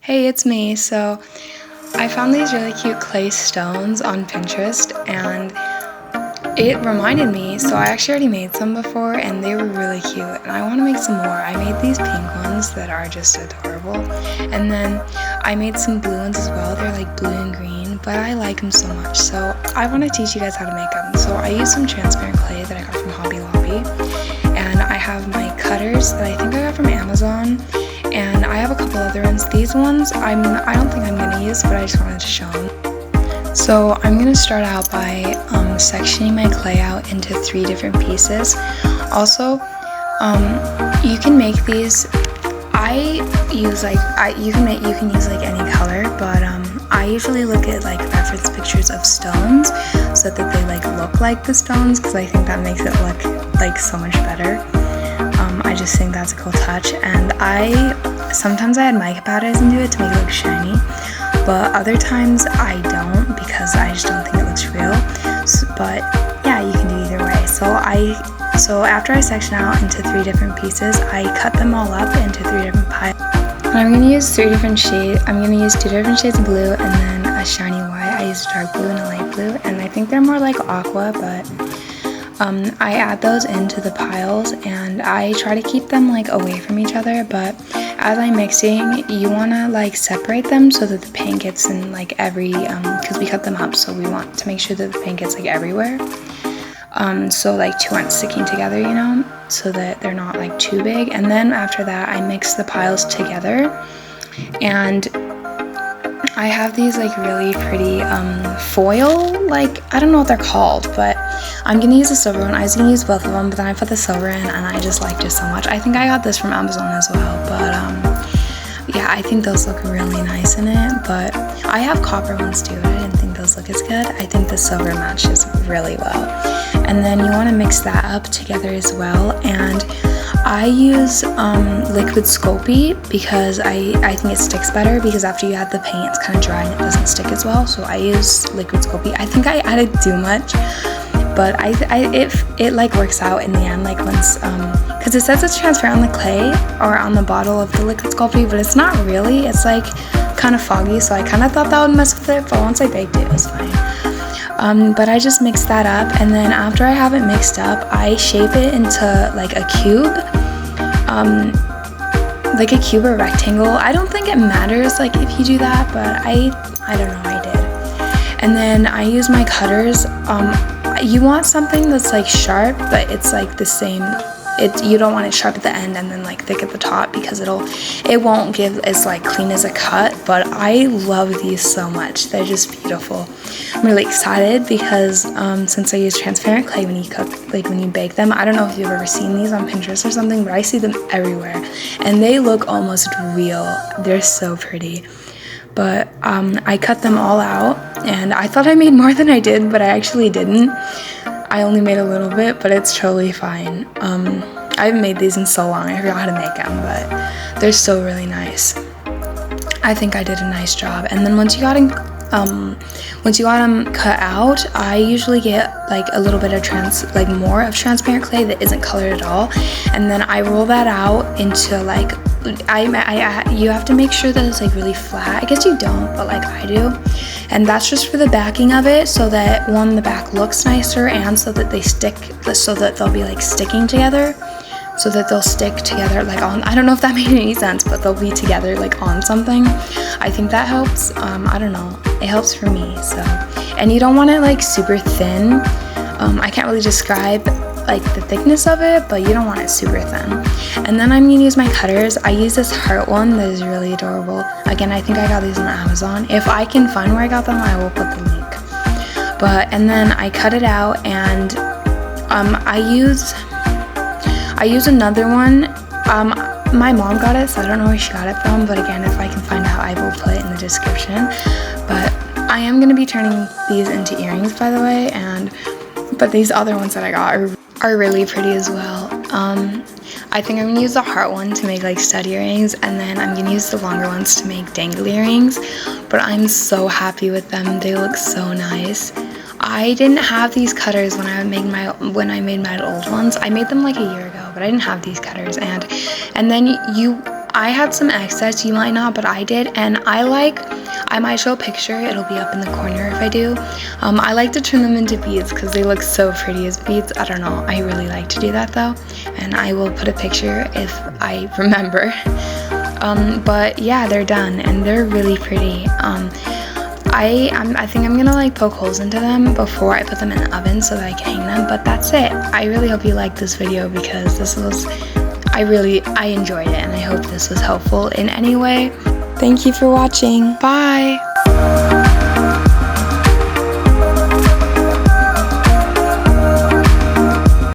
Hey, it's me. So I found these really cute clay stones on Pinterest and it reminded me, so I actually already made some before and they were really cute and I want to make some more. I made these pink ones that are just adorable, and then I made some blue ones as well. They're like blue and green, but I like them so much, so I want to teach you guys how to make them. So I used some transparent clay that I got from Hobby Lobby, and I have my cutters that I think I got from Amazon, and I have a couple other ones. These ones I don't think I'm gonna use, but I just wanted to show them. So I'm gonna start out by sectioning my clay out into 3 different pieces. Also, you can make these. You can use like any color, but I usually look at like reference pictures of stones so that they like look like the stones, because I think that makes it look like so much better. I just think that's a cool touch, and sometimes I add mica powders into it to make it look shiny, but other times I don't because I just don't think it looks real. But yeah, you can do either way. So after I section out into 3 different pieces, I cut them all up into 3 different piles. And I'm gonna use 3 different shades. I'm gonna use 2 different shades of blue and then a shiny white. I used a dark blue and a light blue, and I think they're more like aqua, but I add those into the piles and I try to keep them like away from each other, but as I'm mixing, you want to like separate them so that the paint gets in like every, because we cut them up, so we want to make sure that the paint gets like everywhere. So like 2 aren't sticking together, you know, so that they're not like too big. And then after that, I mix the piles together, and I have these like really pretty foil, like I don't know what they're called, but I'm gonna use the silver one. I was gonna use both of them, but then I put the silver in and I just liked it so much. I think I got this from Amazon as well, but yeah, I think those look really nice in it. But I have copper ones too, and I didn't think those look as good. I think the silver matches really well. And then you want to mix that up together as well, and I use liquid Sculpey because I think it sticks better, because after you add the paint it's kind of dry and it doesn't stick as well, so I use liquid Sculpey. I think I added too much, but it like works out in the end, like once because it says it's transparent on the clay or on the bottle of the liquid Sculpey, but it's not really. It's like kind of foggy, so I kind of thought that would mess with it, but once I baked it was fine. But I just mix that up, and then after I have it mixed up, I shape it into like a cube, like a cube or rectangle. I don't think it matters like if you do that, but I don't know, I did. And then I use my cutters. You want something that's like sharp, but it's like the same. You don't want it sharp at the end and then like thick at the top, because it won't give as like clean as a cut. But I love these so much. They're just beautiful. I'm really excited because since I use transparent clay when you cook, like when you bake them, I don't know if you've ever seen these on Pinterest or something, but I see them everywhere and they look almost real. They're so pretty. But I cut them all out, and I thought I made more than I did, but I actually didn't. I only made a little bit, but it's totally fine. I haven't made these in so long, I forgot how to make them, but they're still really nice. I think I did a nice job. And then once you got them cut out, I usually get like a little bit of more of transparent clay that isn't colored at all, and then I roll that out into like you have to make sure that it's like really flat. I guess you don't, but like I do. And that's just for the backing of it, so that the back looks nicer, and so that they stick, so that they'll be like sticking together, so that they'll stick together like on, I don't know if that made any sense, but they'll be together like on something. I think that helps. I don't know, it helps for me. So, and you don't want it like super thin. I can't really describe like the thickness of it, but you don't want it super thin. And then I'm gonna use my cutters. I use this heart one that is really adorable. Again, I think I got these on Amazon. If I can find where I got them, I will put the link. And then I cut it out, and I use another one. My mom got it, so I don't know where she got it from, but again, if I can find out, I will put it in the description. But I am gonna be turning these into earrings, by the way, but these other ones that I got are really pretty as well. I think I'm gonna use the heart one to make like stud earrings, and then I'm gonna use the longer ones to make dangle earrings. But I'm so happy with them. They look so nice. I didn't have these cutters when I made my old ones. I made them like a year ago, but I didn't have these cutters. And then I had some excess, you might not, but I did, and I might show a picture, it'll be up in the corner if I do. I like to turn them into beads because they look so pretty as beads. I don't know, I really like to do that though, and I will put a picture if I remember. But yeah, they're done, and they're really pretty. I think I'm gonna like poke holes into them before I put them in the oven so that I can hang them, but that's it. I really hope you liked this video because I enjoyed it, and I hope this was helpful in any way. Thank you for watching. Bye!